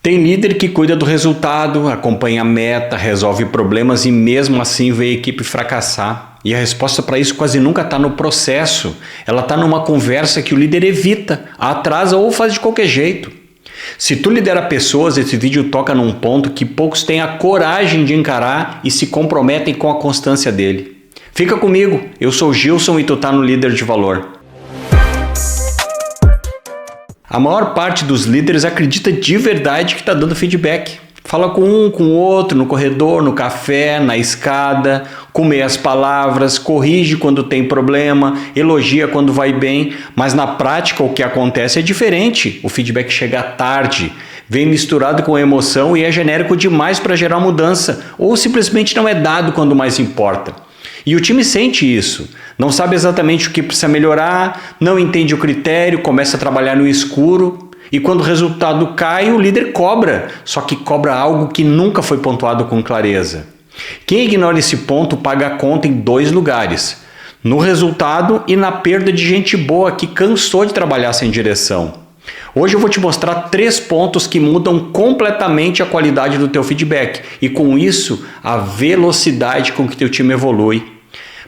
Tem líder que cuida do resultado, acompanha a meta, resolve problemas e mesmo assim vê a equipe fracassar. E a resposta para isso quase nunca está no processo, ela está numa conversa que o líder evita, atrasa ou faz de qualquer jeito. Se tu lidera pessoas, esse vídeo toca num ponto que poucos têm a coragem de encarar e se comprometem com a constância dele. Fica comigo, eu sou o Gilson e tu tá no Líder de Valor. A maior parte dos líderes acredita de verdade que está dando feedback. Fala com um, com o outro, no corredor, no café, na escada, com meias palavras, corrige quando tem problema, elogia quando vai bem, mas na prática o que acontece é diferente. O feedback chega tarde, vem misturado com emoção e é genérico demais para gerar mudança, ou simplesmente não é dado quando mais importa. E o time sente isso, não sabe exatamente o que precisa melhorar, não entende o critério, começa a trabalhar no escuro. E quando o resultado cai, o líder cobra, só que cobra algo que nunca foi pontuado com clareza. Quem ignora esse ponto paga a conta em dois lugares: no resultado e na perda de gente boa que cansou de trabalhar sem direção. Hoje eu vou te mostrar 3 pontos que mudam completamente a qualidade do teu feedback e com isso a velocidade com que teu time evolui.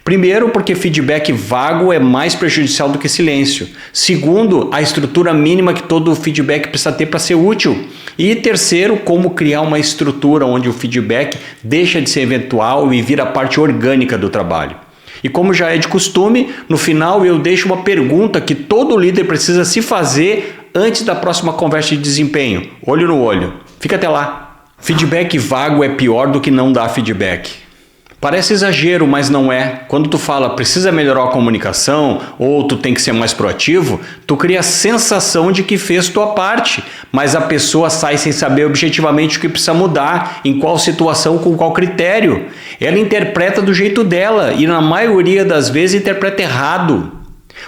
Primeiro, porque feedback vago é mais prejudicial do que silêncio. Segundo, a estrutura mínima que todo feedback precisa ter para ser útil. E terceiro, como criar uma estrutura onde o feedback deixa de ser eventual e vira parte orgânica do trabalho. E como já é de costume, no final eu deixo uma pergunta que todo líder precisa se fazer antes da próxima conversa de desempenho. Olho no olho. Fica até lá. Feedback vago é pior do que não dar feedback. Parece exagero, mas não é. Quando tu fala precisa melhorar a comunicação ou tu tem que ser mais proativo, tu cria a sensação de que fez tua parte, mas a pessoa sai sem saber objetivamente o que precisa mudar, em qual situação, com qual critério. Ela interpreta do jeito dela e na maioria das vezes interpreta errado.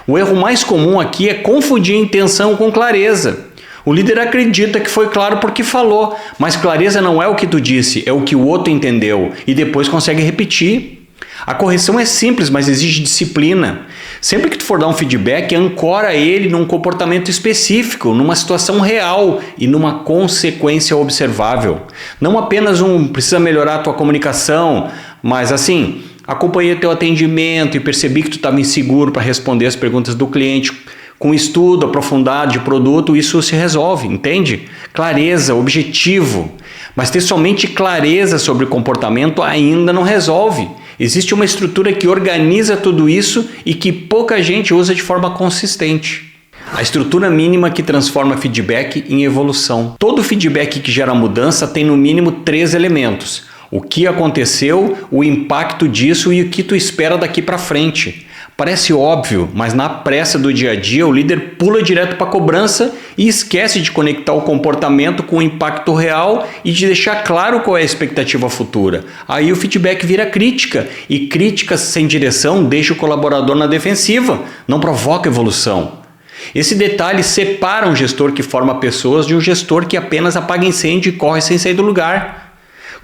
O erro mais comum aqui é confundir intenção com clareza. O líder acredita que foi claro porque falou, mas clareza não é o que tu disse, é o que o outro entendeu e depois consegue repetir. A correção é simples, mas exige disciplina. Sempre que tu for dar um feedback, ancora ele num comportamento específico, numa situação real e numa consequência observável. Não apenas precisa melhorar a tua comunicação, mas assim, acompanhei teu atendimento e percebi que tu estava inseguro para responder as perguntas do cliente. Com estudo aprofundado de produto, isso se resolve, entende? Clareza, objetivo. Mas ter somente clareza sobre o comportamento ainda não resolve. Existe uma estrutura que organiza tudo isso e que pouca gente usa de forma consistente. A estrutura mínima que transforma feedback em evolução. Todo feedback que gera mudança tem no mínimo 3 elementos: o que aconteceu, o impacto disso e o que tu espera daqui para frente. Parece óbvio, mas na pressa do dia a dia o líder pula direto para a cobrança e esquece de conectar o comportamento com o impacto real e de deixar claro qual é a expectativa futura. Aí o feedback vira crítica e crítica sem direção deixa o colaborador na defensiva, não provoca evolução. Esse detalhe separa um gestor que forma pessoas de um gestor que apenas apaga incêndio e corre sem sair do lugar.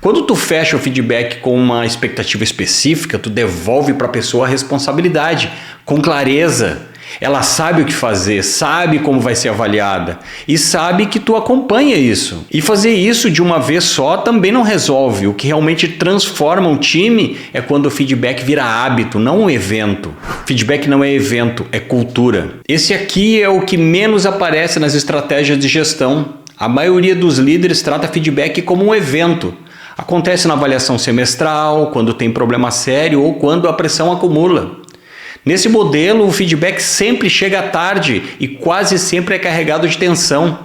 Quando tu fecha o feedback com uma expectativa específica, tu devolve para a pessoa a responsabilidade, com clareza. Ela sabe o que fazer, sabe como vai ser avaliada e sabe que tu acompanha isso. E fazer isso de uma vez só também não resolve. O que realmente transforma um time é quando o feedback vira hábito, não um evento. Feedback não é evento, é cultura. Esse aqui é o que menos aparece nas estratégias de gestão. A maioria dos líderes trata feedback como um evento. Acontece na avaliação semestral, quando tem problema sério ou quando a pressão acumula. Nesse modelo, o feedback sempre chega tarde e quase sempre é carregado de tensão.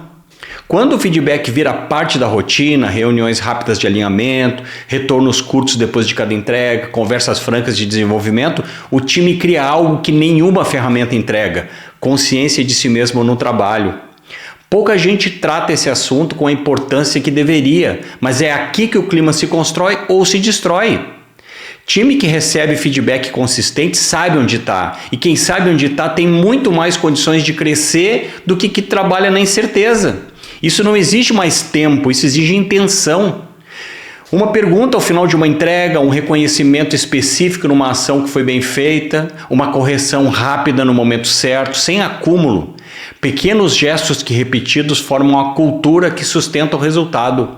Quando o feedback vira parte da rotina, reuniões rápidas de alinhamento, retornos curtos depois de cada entrega, conversas francas de desenvolvimento, o time cria algo que nenhuma ferramenta entrega: consciência de si mesmo no trabalho. Pouca gente trata esse assunto com a importância que deveria, mas é aqui que o clima se constrói ou se destrói. Time que recebe feedback consistente sabe onde está, e quem sabe onde está tem muito mais condições de crescer do que trabalha na incerteza. Isso não exige mais tempo, isso exige intenção. Uma pergunta ao final de uma entrega, um reconhecimento específico numa ação que foi bem feita, uma correção rápida no momento certo, sem acúmulo. Pequenos gestos que repetidos formam a cultura que sustenta o resultado.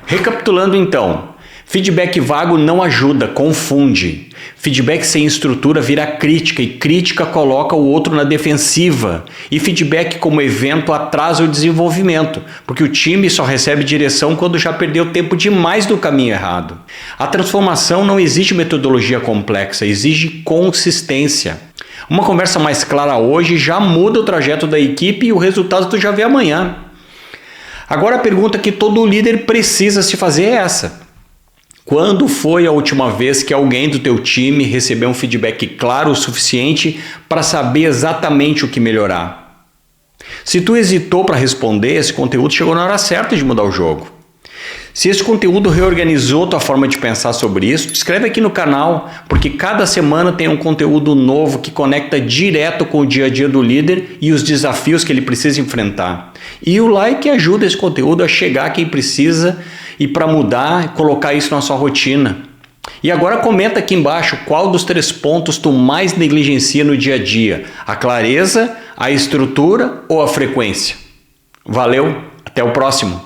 Recapitulando então, feedback vago não ajuda, confunde. Feedback sem estrutura vira crítica e crítica coloca o outro na defensiva. E feedback como evento atrasa o desenvolvimento, porque o time só recebe direção quando já perdeu tempo demais no caminho errado. A transformação não exige metodologia complexa, exige consistência. Uma conversa mais clara hoje já muda o trajeto da equipe e o resultado tu já vê amanhã. Agora a pergunta que todo líder precisa se fazer é essa. Quando foi a última vez que alguém do teu time recebeu um feedback claro o suficiente para saber exatamente o que melhorar? Se tu hesitou para responder, esse conteúdo chegou na hora certa de mudar o jogo. Se esse conteúdo reorganizou tua forma de pensar sobre isso, te inscreve aqui no canal, porque cada semana tem um conteúdo novo que conecta direto com o dia a dia do líder e os desafios que ele precisa enfrentar. E o like ajuda esse conteúdo a chegar a quem precisa e para mudar, colocar isso na sua rotina. E agora comenta aqui embaixo qual dos 3 pontos tu mais negligencia no dia a dia: a clareza, a estrutura ou a frequência? Valeu, até o próximo!